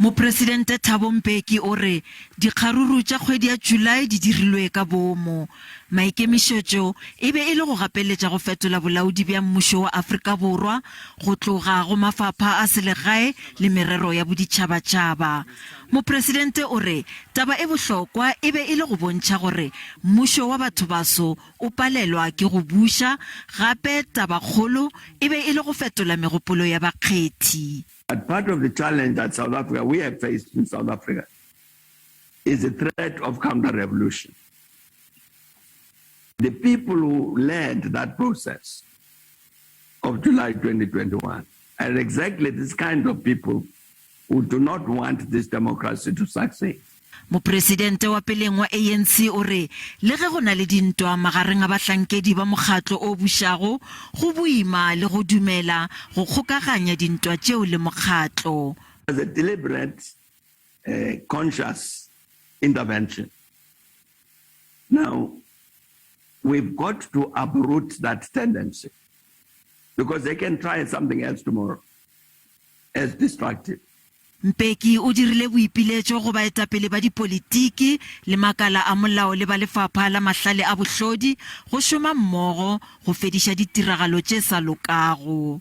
Mopresidente Thabo Mbeki o re dikgaruru tša kgwedi ya Julae di dirilwe ka bomo. Maikemišetšo e be e le go gapeletša go fetola bolaodi bja mmušo wa Afrika Borwa go tloga go mafapha a selegae le merero ya boditšhabatšhaba. Mopresidente o re taba e bohlokwa e be e le go bontšha gore mmušo wa batho baso o palelwa ke go buša, gape taba kgolo e be e le go fetola megopolo ya bakgethi. But part of the challenge that South Africa, we have faced in South Africa, is the threat of counter-revolution. The people who led that process of July 2021 are exactly this kind of people who do not want this democracy to succeed. Mopresidente wa peleng wa ANC o re le ge go na le dintwa magareng a bahlankedi ba mokgatlo o bušago go boima le go dumela go kgokaganya dintwa tšeo le mokgatlo. As a deliberate, conscious intervention. Now, we've got to uproot that tendency because they can try something else tomorrow as destructive. Mbeki o dirile boipiletšo go baetapele ba dipolitiki le makala a molao le ba lefapha la mahlale a bohlodi go šoma mmogo go fediša ditiragalo tše sa lokago.